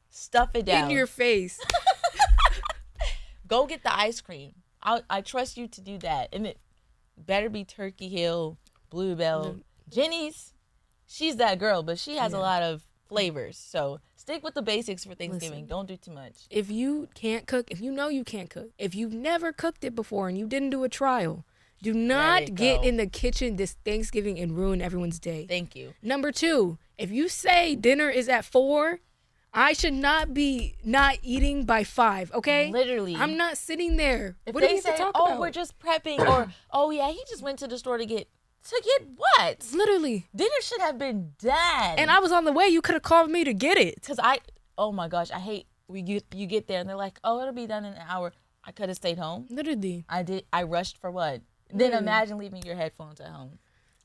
stuff it down. in your face. Go get the ice cream. I trust you to do that. And it better be Turkey Hill, Bluebell. Jenny's, she's that girl, but she has a lot of flavors. So stick with the basics for Thanksgiving. Listen. Don't do too much. If you can't cook, if you know you can't cook, if you've never cooked it before and you didn't do a trial, do not get in the kitchen this Thanksgiving and ruin everyone's day. Thank you. Number 2, if you say dinner is at 4, I should not be not eating by 5, okay? Literally. I'm not sitting there. If what do they we have say, to talk oh, about? we're just prepping, or, oh, yeah, he just went to the store to get what? Literally. Dinner should have been done. And I was on the way. You could have called me to get it. Because oh my gosh, I hate, you get there and they're like, oh, it'll be done in an hour. I could have stayed home. Literally. I rushed for what? Then imagine leaving your headphones at home.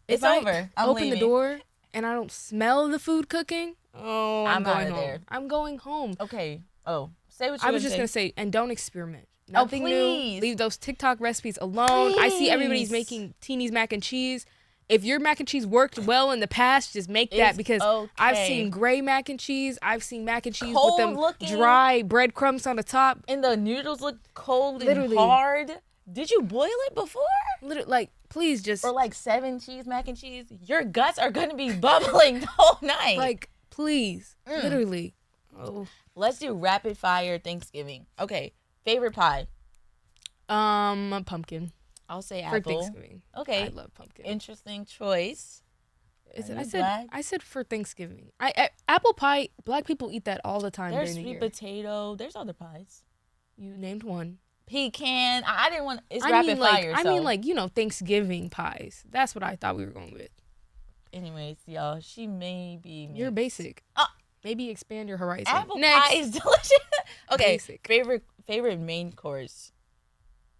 It's If over. I I'm open leaving. the door and I don't smell the food cooking, I'm going outta home. there. I'm going home. Okay. Oh, say what you I was just going to say, and don't experiment. Nothing new. please. Leave those TikTok recipes alone. I see everybody's Please. making Teeny's mac and cheese. If your mac and cheese worked well in the past, just make that It's because okay. I've seen gray mac and cheese. I've seen mac and cheese Cold with them looking. dry breadcrumbs on the top. And the noodles look cold Literally. and hard. Did you boil it before? Literally, like, please just, Or like 7 cheese mac and cheese? Your guts are going to be bubbling the whole night. like, please. Literally. Oh. Let's do rapid fire Thanksgiving. Okay. Favorite pie? Pumpkin. I'll say For apple. Thanksgiving. Okay. I love pumpkin. Interesting choice. I said for Thanksgiving. Apple pie, black people eat that all the time There's during the sweet year. potato. There's other pies. You named one. Pecan. I didn't want. It's I rapid mean, like, fire. I so. mean, like, Thanksgiving pies. That's what I thought we were going with. Anyways, y'all, she may be. You're mixed. basic. Uh, Maybe expand your horizon. Apple Next. pie is delicious. Okay. Basic. Favorite main course.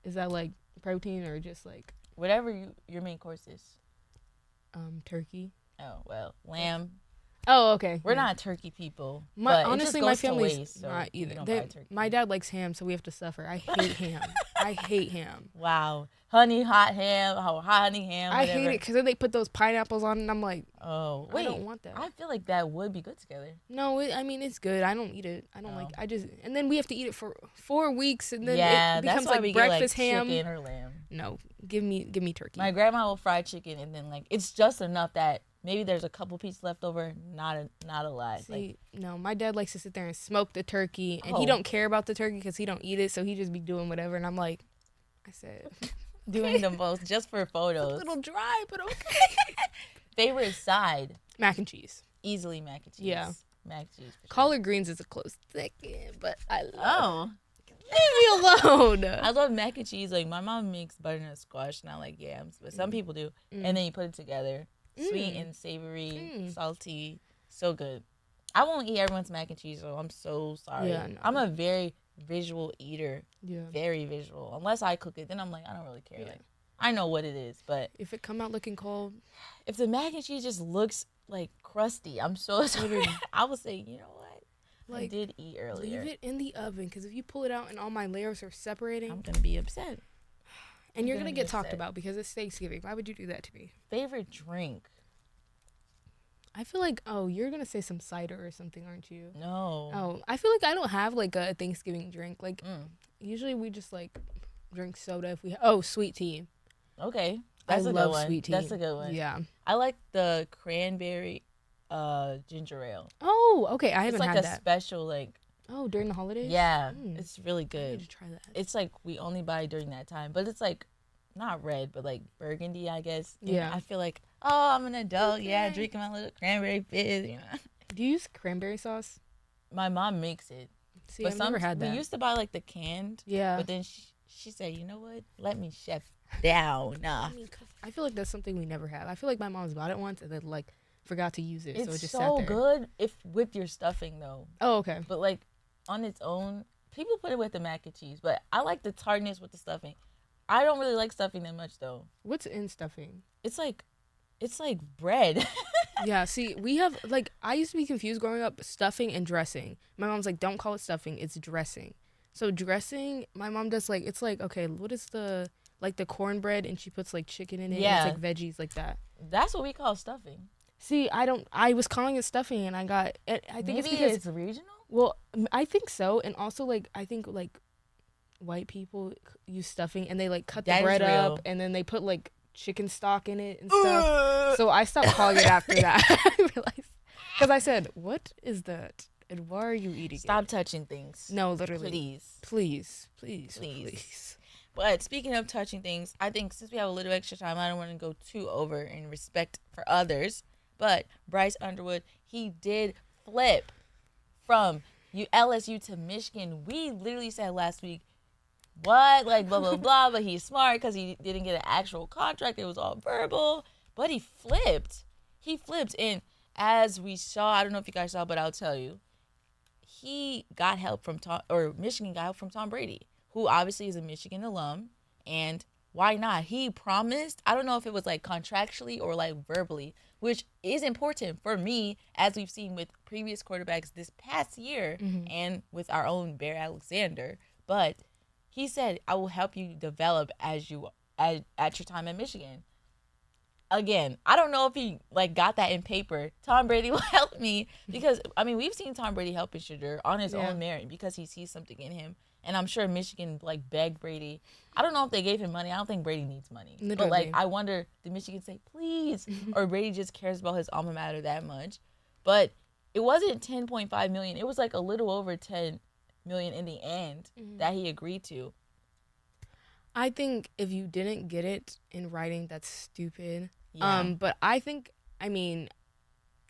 Is that like protein or just like Whatever your main course is. turkey? Oh well, lamb. Oh, okay. We're not turkey people. My, but honestly, it just my goes to family's waste, so not we either. don't buy turkey. My dad likes ham, so we have to suffer. I hate ham. I hate ham. Wow, honey hot ham, honey ham. I Whatever. hate it because then they put those pineapples on, it and I'm like, Oh wait, I don't want that. I feel like that would be good together. no, I mean it's good. I don't eat it. I don't Oh. like. And then we have to eat it for 4 weeks, and then Yeah, it becomes that's why like we breakfast get like ham. chicken or lamb. No, give me turkey. My grandma will fry chicken, and then like it's just enough that maybe there's a couple pieces left over. Not a lot. See, Like, no, my dad likes to sit there and smoke the turkey, and he Oh. don't care about the turkey because he don't eat it, so he just be doing whatever. And I'm like, I said, doing the most just for a photos. little dry, but okay. Favorite side, Mac and cheese. easily mac and cheese. Yeah. Mac and cheese. For sure. Collard greens is a close second, but I love. Oh. Leave me alone. I love mac and cheese. Like my mom makes butternut squash, not like yams, but some people do. And then you put it together, sweet and savory, salty, so good. I won't eat everyone's mac and cheese, so I'm so sorry. Yeah, no. I'm a very visual eater, Yeah. very visual. Unless I cook it, then I'm like I don't really care. Yeah. Like I know what it is, but If it come out looking cold, if the mac and cheese just looks like crusty, I'm so sorry. I would say, you know what? I like, did eat earlier. leave it in the oven, because if you pull it out and all my layers are separating, I'm gonna be upset. and you're gonna gonna be get talked upset. about because it's Thanksgiving. Why would you do that to me? Favorite drink? I feel like, oh, you're going to say some cider or something, aren't you? No. Oh, I feel like I don't have like a Thanksgiving drink. Like, usually we just like drink soda if we sweet tea. Okay. That's a love good one. Sweet tea. That's a good one. Yeah. I like the cranberry ginger ale. Oh, okay. I haven't had that. It's like a special, like... Oh, during the holidays? Yeah. It's really I good. need to try that. It's like we only buy during that time. But it's like, not red, but like burgundy, I guess. Yeah. I feel like, oh, I'm an adult. Okay. Yeah, drinking my little cranberry fizz. You know? Do you use cranberry sauce? My mom makes it. See, I've never had that. We used to buy like the canned. Yeah. But then she said, you know what? Let me chef down. Nah. I feel like that's something we never have. I feel like my mom's bought it once and then like forgot to use it. It's so it just so sat there. good if with your stuffing though. Oh, okay. But like on its own, people put it with the mac and cheese. But I like the tartness with the stuffing. I don't really like stuffing that much though. What's in stuffing? It's like bread. Yeah, see, we have, like, I used to be confused growing up, stuffing and dressing. My mom's like, don't call it stuffing, it's dressing. So dressing, my mom does, like, it's like, okay, what is the cornbread, and she puts, like, chicken in it, Yeah. and it's, like, veggies like that. That's what we call stuffing. See, I was calling it stuffing, and I think Maybe it's because... it's regional? Well, I think so, and also, like, I think, like, white people use stuffing, and they, like, cut the bread up, and then they put, like, chicken stock in it and stuff. So I stopped calling it after that. I realized, because I said, "What is that? And why are you eating Stop it?" touching things. No, literally. Please. But speaking of touching things, I think since we have a little extra time, I don't want to go too over in respect for others. But Bryce Underwood, he did flip from LSU to Michigan. We literally said last week, what? Like, blah, blah, blah. But he's smart because he didn't get an actual contract. It was all verbal. But he flipped. And as we saw, I don't know if you guys saw, but I'll tell you. He got help from Michigan got help from Tom Brady, who obviously is a Michigan alum. And why not? He promised, I don't know if it was like contractually or like verbally, which is important for me, as we've seen with previous quarterbacks this past year and with our own Bear Alexander. But he said, I will help you develop at your time at Michigan. Again, I don't know if he like got that in paper. Tom Brady will help me because, I mean, we've seen Tom Brady helping Shadur on his own merit because he sees something in him. And I'm sure Michigan like begged Brady. I don't know if they gave him money. I don't think Brady needs money. Literally. But like, I wonder, did Michigan say, please? Or Brady just cares about his alma mater that much? But it wasn't $10.5 million. It was like a little over $10 million in the end that he agreed to. I think if you didn't get it in writing, that's stupid. Yeah. But I think, I mean,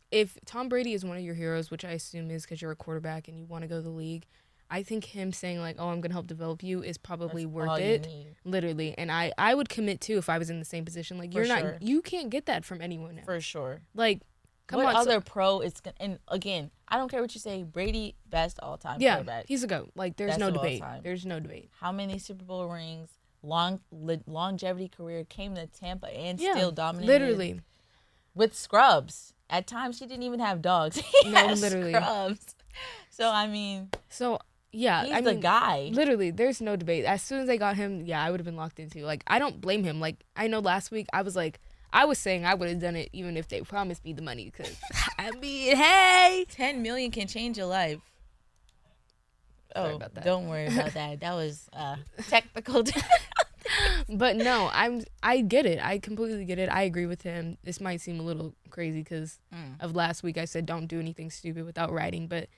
if Tom Brady is one of your heroes, which I assume is because you're a quarterback and you want to go to the league, I think him saying like, oh, I'm going to help develop you is probably worth it. Literally. And I would commit too if I was in the same position. Like, you can't get that from anyone now. For sure. Like, come what on. Other pro is, and again, I don't care what you say, Brady, best all-time quarterback. He's a GOAT. Like, there's no debate. There's no debate. How many Super Bowl rings? Longevity career, came to Tampa and still dominated. Literally. With scrubs. At times, she didn't even have dogs. Literally. Scrubs. So, I mean. So, yeah. He's the guy. Literally, there's no debate. As soon as I got him, I would have been locked into. Like, I don't blame him. Like, I know last week, I was saying I would have done it even if they promised me the money. Because, I mean, hey. $10 million can change your life. Sorry about that. Don't worry about that. That was technical. But no, I get it. I completely get it. I agree with him. This might seem a little crazy because of last week. I said don't do anything stupid without writing. But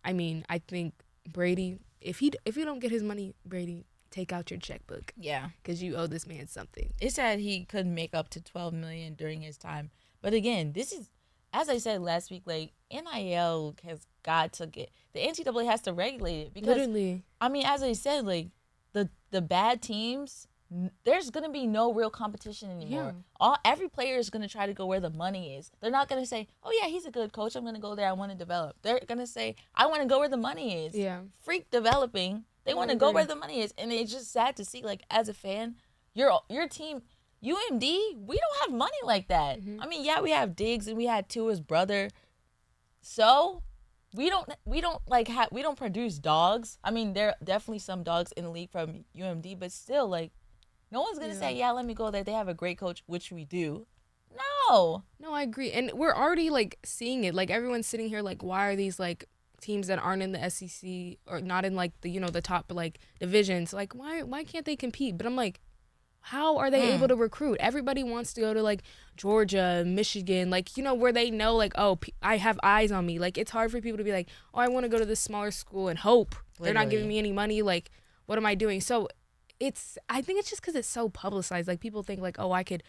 I mean, I think Brady, if you don't get his money, Brady, take out your checkbook. Yeah, because you owe this man something. It said he could make up to $12 million during his time. But again, this is, as I said last week, like NIL has got to get, the NCAA has to regulate it because literally. I mean, as I said, like the bad teams, there's gonna be no real competition anymore. Every player is gonna try to go where the money is. They're not gonna say, "Oh yeah, he's a good coach. I'm gonna go there. I want to develop." They're gonna say, "I want to go where the money is." Yeah. Freak developing. They want to go where the money is, and it's just sad to see. Like as a fan, your team, UMD, we don't have money like that. I mean, yeah, we have Diggs and we had Tua's brother, so. We don't produce dogs. I mean, there are definitely some dogs in the league from UMD, but still, like, no one's gonna say, "Yeah, let me go there." They have a great coach, which we do. No. No, I agree. And we're already like seeing it. Like everyone's sitting here like, why are these like teams that aren't in the SEC or not in like the, you know, the top like divisions, like why can't they compete? But I'm like, how are they able to recruit? Everybody wants to go to like Georgia, Michigan, like, you know, where they know like, oh, I have eyes on me. Like it's hard for people to be like, oh, I want to go to this smaller school and hope they're not giving me any money. Like, what am I doing? So I think it's just because it's so publicized. Like people think like, oh, I could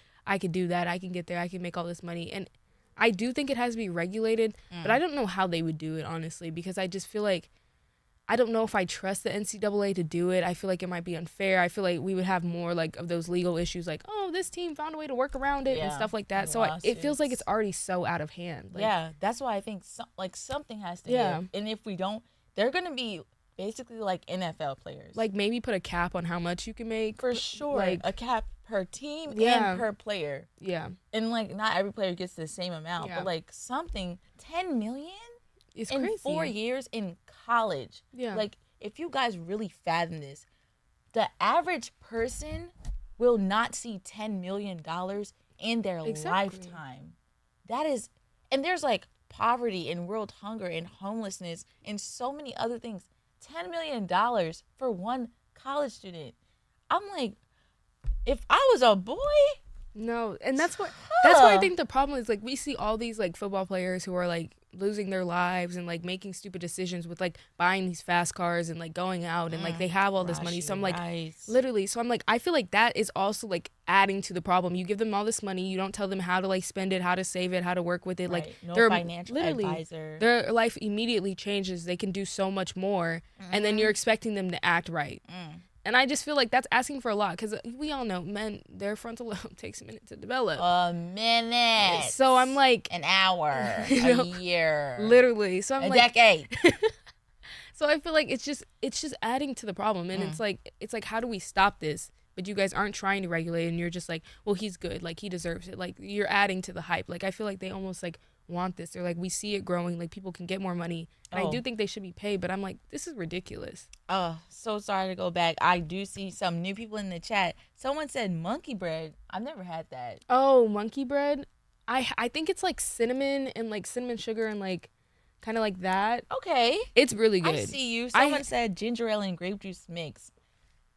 do that. I can get there. I can make all this money. And I do think it has to be regulated, but I don't know how they would do it, honestly, because I just feel like I don't know if I trust the NCAA to do it. I feel like it might be unfair. I feel like we would have more like of those legal issues like, oh, this team found a way to work around it and stuff like that. So it feels like it's already so out of hand. Like, yeah, that's why I think something has to give. And if we don't, they're going to be basically like NFL players. Like maybe put a cap on how much you can make. For sure. Like a cap per team and per player. Yeah. And like not every player gets the same amount, but like something, 10 million it's in crazy. 4 years in college. Yeah. Like if you guys really fathom this, the average person will not see $10 million in their lifetime. That is, and there's like poverty and world hunger and homelessness and so many other things. $10 million for one college student. I'm like, if I was a boy. No, and that's what I think the problem is. Like we see all these like football players who are like losing their lives and like making stupid decisions with like buying these fast cars and like going out and like they have all this money. So I'm like, literally. So I'm like, I feel like that is also like adding to the problem. You give them all this money, you don't tell them how to like spend it, how to save it, how to work with it. Like no they're financial advisor. Their life immediately changes. They can do so much more, and then you're expecting them to act right. And I just feel like that's asking for a lot because we all know men, their frontal lobe takes a minute to develop. A minute. So I'm like. An hour. A year. Literally. So I'm a like. decade. So I feel like it's just adding to the problem. And it's like, how do we stop this? But you guys aren't trying to regulate and you're just like, well, he's good. Like, he deserves it. Like, you're adding to the hype. Like, I feel like they almost like want this. They're like, we see it growing. Like, people can get more money. And I do think they should be paid. But I'm like, this is ridiculous. Oh, so sorry to go back. I do see some new people in the chat. Someone said monkey bread. I've never had that. Oh, monkey bread? I think it's like cinnamon and like cinnamon sugar and like kind of like that. Okay. It's really good. I see you. Someone said ginger ale and grape juice mix.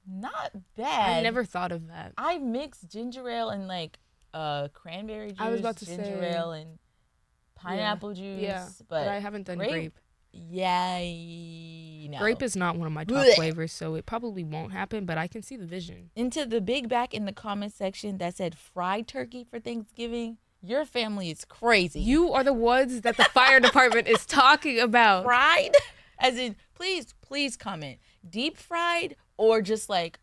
Not bad. I never thought of that. I mixed ginger ale and like cranberry juice. I was about to ginger ale and pineapple juice. Yeah, but I haven't done grape. Yeah, no. Grape is not one of my top flavors, so it probably won't happen, but I can see the vision. Into the big back in the comment section that said fried turkey for Thanksgiving. Your family is crazy. You are the ones that the fire department is talking about. Fried? As in, please comment. Deep fried or just like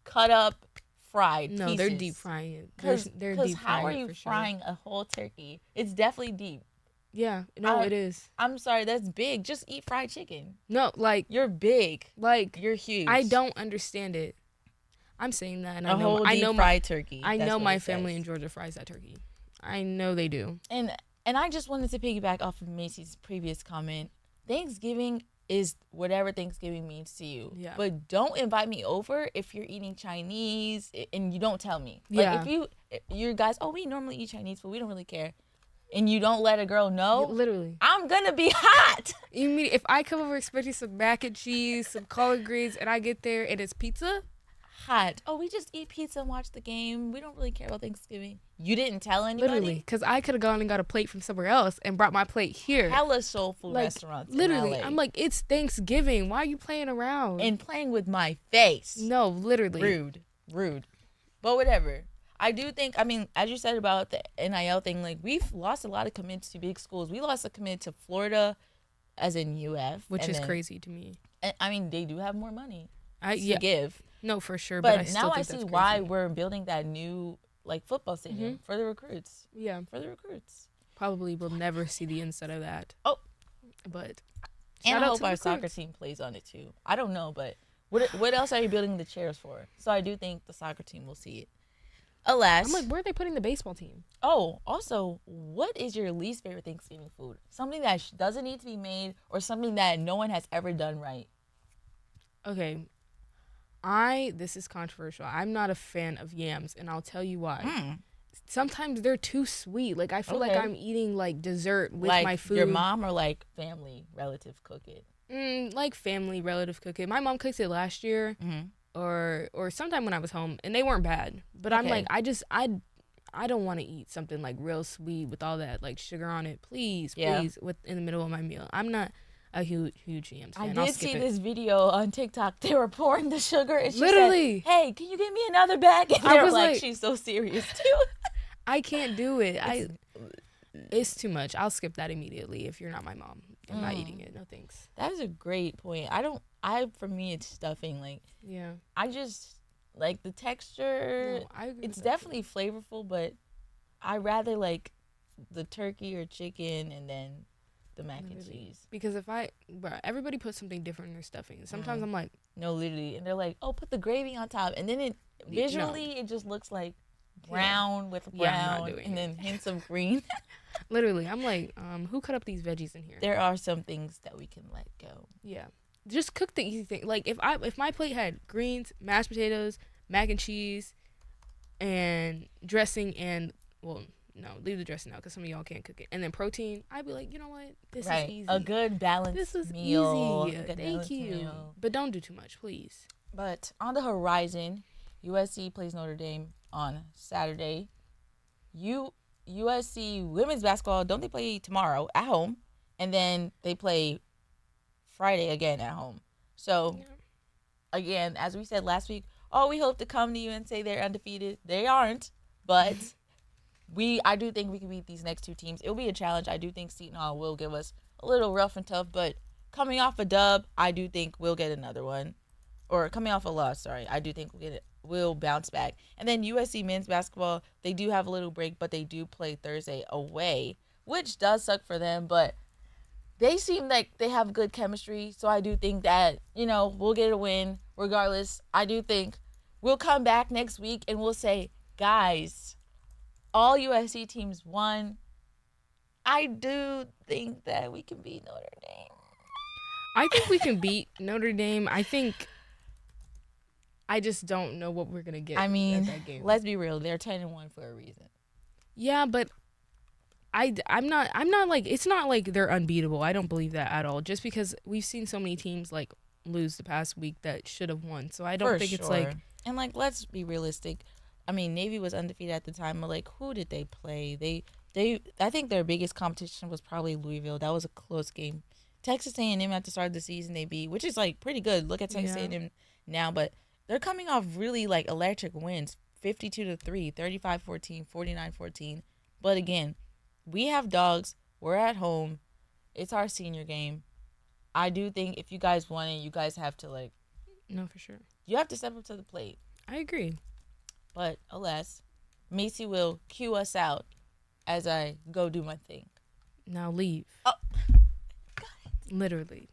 cut up fried No, pieces? they're deep frying it. They're deep frying. How are you frying a whole turkey? It's definitely deep. Yeah, no, it is. I'm sorry, that's big. Just eat fried chicken. No, like you're big. Like you're huge. I don't understand it. I'm saying that, and I know fried turkey. I know my family in Georgia fries that turkey. I know they do. And I just wanted to piggyback off of Macy's previous comment. Thanksgiving is whatever Thanksgiving means to you. Yeah. But don't invite me over if you're eating Chinese and you don't tell me. Yeah. Like if you guys, we normally eat Chinese, but we don't really care. And you don't let a girl know. Literally. I'm gonna be hot. You mean if I come over expecting some mac and cheese, some collard greens, and I get there and it's pizza? Hot. Oh, we just eat pizza and watch the game. We don't really care about Thanksgiving. You didn't tell anybody? Literally, because I could have gone and got a plate from somewhere else and brought my plate here. Hella soul food restaurants literally, in LA. I'm like, it's Thanksgiving. Why are you playing around? And playing with my face. No, literally. Rude. But whatever. I do think, as you said about the NIL thing, like, we've lost a lot of commits to big schools. We lost a commit to Florida, as in UF. Which is crazy to me. And, they do have more money to give. No, for sure. But I still now think I that's see crazy. why we're building that new, football stadium for the recruits. Yeah. For the recruits. Probably will never see the inside of that. Oh. But and I hope our soccer team plays on it, too. I don't know, but what else are you building the chairs for? So I do think the soccer team will see it. Alas. I'm like, where are they putting the baseball team? Oh, also, what is your least favorite Thanksgiving food? Something that doesn't need to be made or something that no one has ever done right? Okay. This is controversial. I'm not a fan of yams, and I'll tell you why. sometimes they're too sweet. Like I feel like I'm eating like dessert with like my food. Your mom or like family relative cook it? Like family relative cook it. My mom cooked it last year, or sometime when I was home, and they weren't bad. But I'm like, I don't want to eat something like real sweet with all that like sugar on it. Please, with in the middle of my meal. I'm not a huge Yams fan. I did see this video on TikTok. They were pouring the sugar, and she literally said, "Hey, can you get me another bag?" And they were like, "She's so serious too." I can't do it. It's too much. I'll skip that immediately if you're not my mom. I'm not eating it. No thanks. That is a great point. For me, it's stuffing. Like, I just like the texture. No, I agree it's definitely flavorful, but I rather like the turkey or chicken and then the mac and cheese. Because everybody puts something different in their stuffing. Sometimes I'm like, no, literally, and they're like, oh, put the gravy on top, and then it just looks like brown with brown and then hints of green. Literally, I'm like, who cut up these veggies in here? There are some things that we can let go. Yeah, just cook the easy thing. Like if my plate had greens, mashed potatoes, mac and cheese, and dressing, and no, leave the dressing out because some of y'all can't cook it, and then protein, I'd be like, you know what, this is easy. A good balanced meal. Easy. Thank you. But don't do too much, please. But on the horizon, USC plays Notre Dame on Saturday. USC women's basketball, don't they play tomorrow at home? And then they play Friday again at home. So, again, as we said last week, we hope to come to you and say they're undefeated. They aren't, but I do think we can beat these next two teams. It'll be a challenge. I do think Seton Hall will give us a little rough and tough, but coming off a dub, I do think we'll get another one. Or coming off a loss, sorry. I do think we'll bounce back. And then USC men's basketball, they do have a little break, but they do play Thursday away, which does suck for them, but they seem like they have good chemistry. So I do think that, we'll get a win regardless. I do think we'll come back next week and we'll say, guys, all USC teams won. I do think that we can beat Notre Dame. I think we can beat Notre Dame. I just don't know what we're going to get at that game. Let's be real. They're 10-1 for a reason. Yeah, but I'm not like, it's not like they're unbeatable. I don't believe that at all. Just because we've seen so many teams like lose the past week that should have won. So I don't think it's like. And like, let's be realistic. I mean, Navy was undefeated at the time, but like, who did they play? I think their biggest competition was probably Louisville. That was a close game. Texas A&M at the start of the season they beat, which is like pretty good. Look at Texas A&M now, but they're coming off really like electric wins, 52-3, 35-14, 49-14. But again, we have dogs. We're at home. It's our senior game. I do think if you guys want it, you guys have to like. No, for sure. You have to step up to the plate. I agree. But alas, Macy will cue us out as I go do my thing. Now leave. Oh, got it. Literally.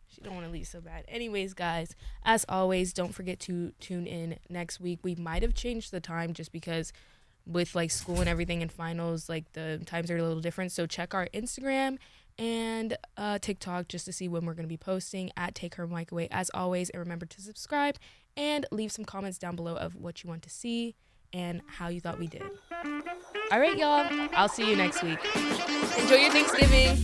She don't want to leave so bad. Anyways, guys, as always, don't forget to tune in next week. We might have changed the time just because with like school and everything and finals, like the times are a little different. So check our Instagram and TikTok just to see when we're going to be posting at Take Her Mic Away as always. And remember to subscribe and leave some comments down below of what you want to see and how you thought we did. All right, y'all. I'll see you next week. Enjoy your Thanksgiving.